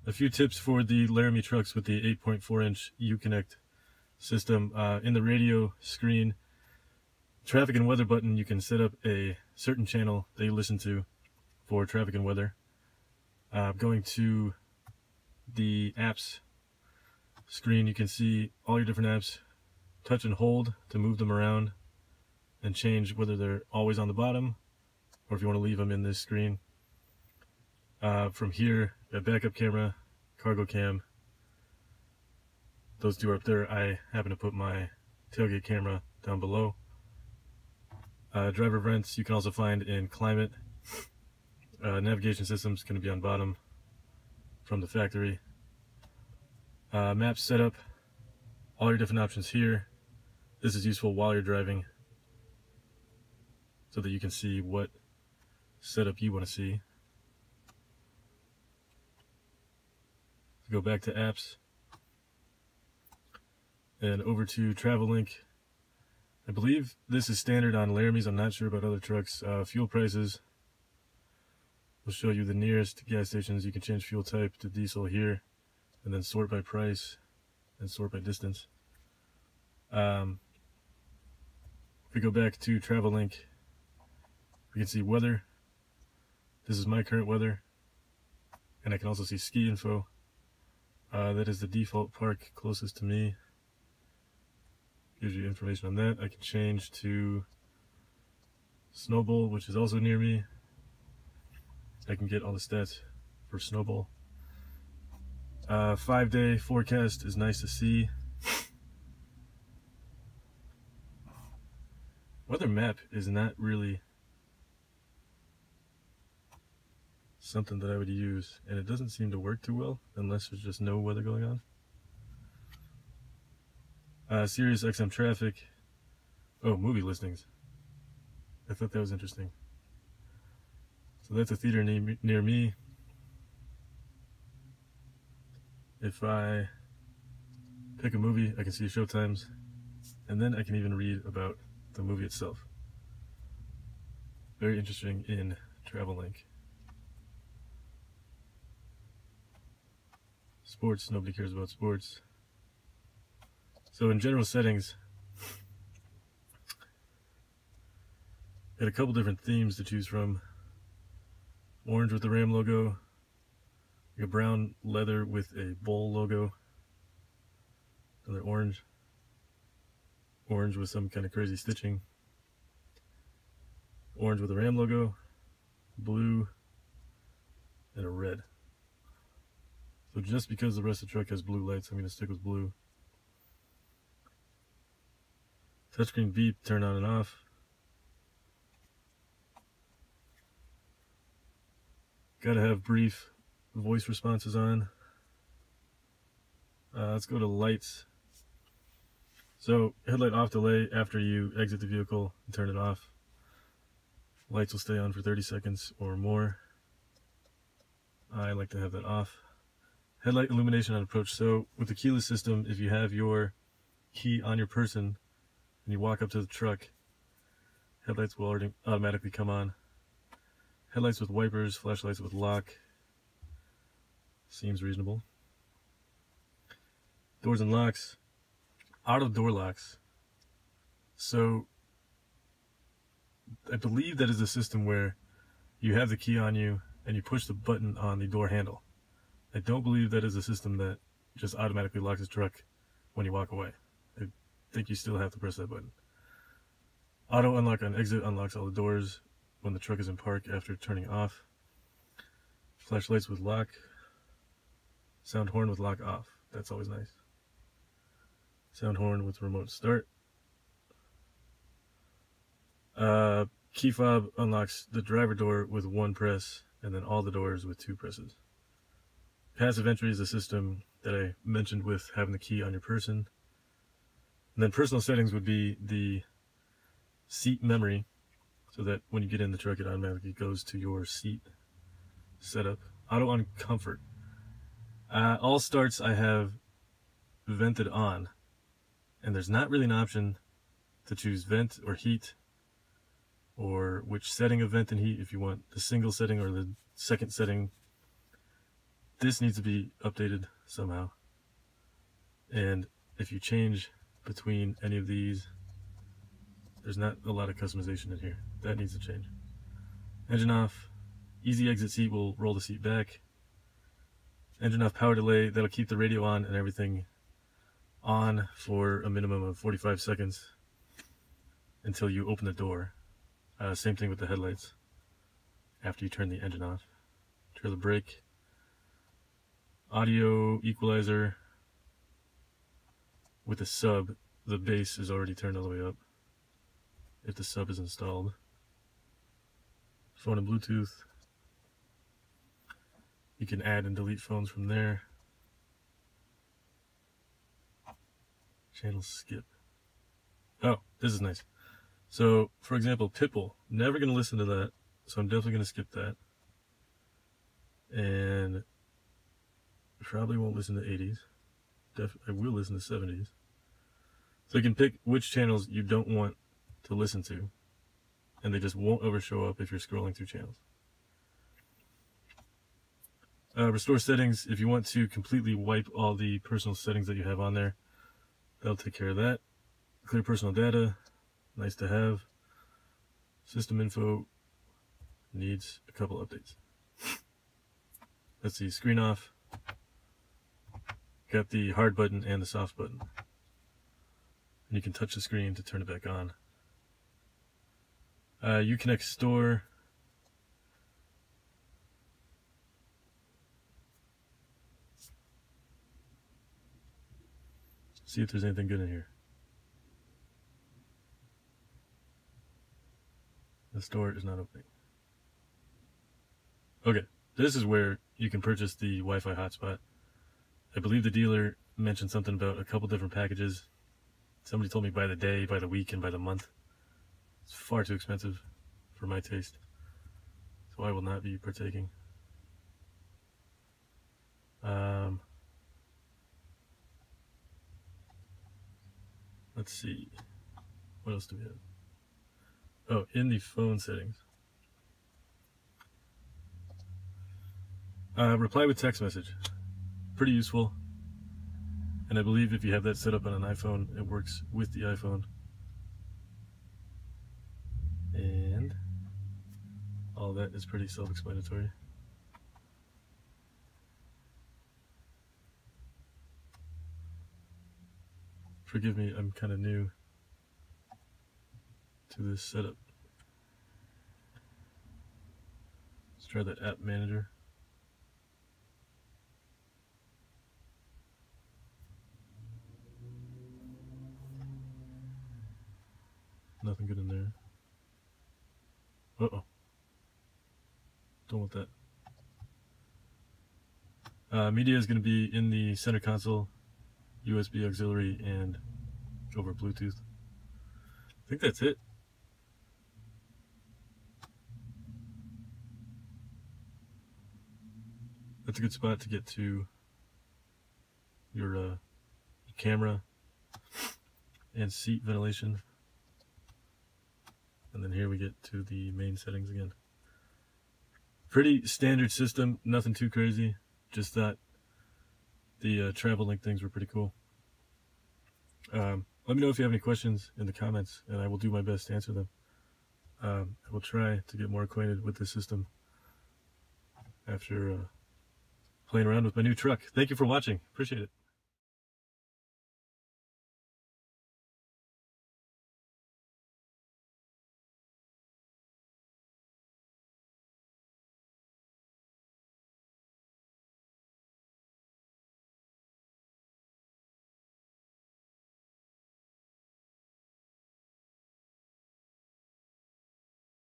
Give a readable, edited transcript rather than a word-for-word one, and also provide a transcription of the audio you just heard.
A few tips for the Laramie trucks with the 8.4-inch UConnect system. In the radio screen, traffic and weather button, you can set up a certain channel that you listen to for traffic and weather. Going to the apps screen, you can see all your different apps. Touch and hold to move them around and change whether they're always on the bottom or if you want to leave them in this screen. From here, a backup camera, cargo cam, those two are up there. I happen to put my tailgate camera down below. Driver events you can also find in climate. Navigation systems going to be on bottom from the factory. Map setup, all your different options here. This is useful while you're driving so that you can see what setup you want to see. Go back to apps and over to Travel Link. I believe this is standard on Laramies. I'm not sure about other trucks. Fuel prices will show you the nearest gas stations. You can change fuel type to diesel here and then sort by price and sort by distance. If we go back to Travel Link, we can see weather. This is my current weather, and I can also see ski info. That is the default park closest to me. Gives you information on that. I can change to Snowball, which is also near me. I can get all the stats for Snowball. 5-day forecast is nice to see. Weather map is not really something that I would use, and it doesn't seem to work too well unless there's just no weather going on. Sirius XM traffic. Oh, movie listings. I thought that was interesting. So that's a theater near me. If I pick a movie, I can see show times, and then I can even read about the movie itself. Very interesting in Travel Link. Sports, nobody cares about sports. So in general settings, got a couple different themes to choose from. Orange with the Ram logo, a brown leather with a bull logo, another orange with some kind of crazy stitching, orange with a Ram logo, blue, and a red. So just because the rest of the truck has blue lights, I'm going to stick with blue. Touchscreen beep, turn on and off. Gotta have brief voice responses on. Let's go to lights. So headlight off delay after you exit the vehicle and turn it off. Lights will stay on for 30 seconds or more. I like to have that off. Headlight illumination on approach. So with the keyless system, if you have your key on your person and you walk up to the truck, headlights will automatically come on. Headlights with wipers, flashlights with lock. Seems reasonable. Doors and locks. Auto door locks. So I believe that is a system where you have the key on you and you push the button on the door handle. I don't believe that is a system that just automatically locks the truck when you walk away. I think you still have to press that button. Auto unlock on exit unlocks all the doors when the truck is in park after turning off. Flashlights with lock. Sound horn with lock off. That's always nice. Sound horn with remote start. Key fob unlocks the driver door with one press and then all the doors with 2 presses. Passive entry is a system that I mentioned with having the key on your person. And then personal settings would be the seat memory, so that when you get in the truck it automatically goes to your seat setup. Auto on comfort. All starts I have vented on, and there's not really an option to choose vent or heat or which setting of vent and heat, if you want the single setting or the second setting. This needs to be updated somehow. And if you change between any of these, there's not a lot of customization in here. That needs to change. Engine off. Easy exit seat will roll the seat back. Engine off power delay, that'll keep the radio on and everything on for a minimum of 45 seconds until you open the door. Same thing with the headlights after you turn the engine off. Trailer brake. Audio equalizer. With the sub, the bass is already turned all the way up if the sub is installed. Phone and Bluetooth. You can add and delete phones from there. Channel skip. Oh, this is nice. So, for example, Pitbull. Never going to listen to that, so I'm definitely going to skip that. And probably won't listen to 80s. I will listen to 70s. So you can pick which channels you don't want to listen to, and they just won't ever show up if you're scrolling through channels. Restore settings. If you want to completely wipe all the personal settings that you have on there, that'll take care of that. Clear personal data. Nice to have. System info needs a couple updates. Let's see. Screen off. Got the hard button and the soft button. And you can touch the screen to turn it back on. UConnect store. See if there's anything good in here. The store is not opening. Okay, this is where you can purchase the Wi-Fi hotspot. I believe the dealer mentioned something about a couple different packages. Somebody told me by the day, by the week, and by the month. It's far too expensive for my taste, so I will not be partaking. Let's see. What else do we have? Oh, in the phone settings. Reply with text message. Pretty useful. And I believe if you have that set up on an iPhone, it works with the iPhone. And all that is pretty self-explanatory. Forgive me, I'm kind of new to this setup. Let's try the app manager. Nothing good in there. Uh-oh. Don't want that. Media is going to be in the center console, USB auxiliary, and over Bluetooth. I think that's it. That's a good spot to get to your camera and seat ventilation. And then here we get to the main settings again. Pretty standard system, nothing too crazy. Just thought the travel link things were pretty cool. Let me know if you have any questions in the comments, and I will do my best to answer them. I will try to get more acquainted with this system after playing around with my new truck. Thank you for watching. Appreciate it.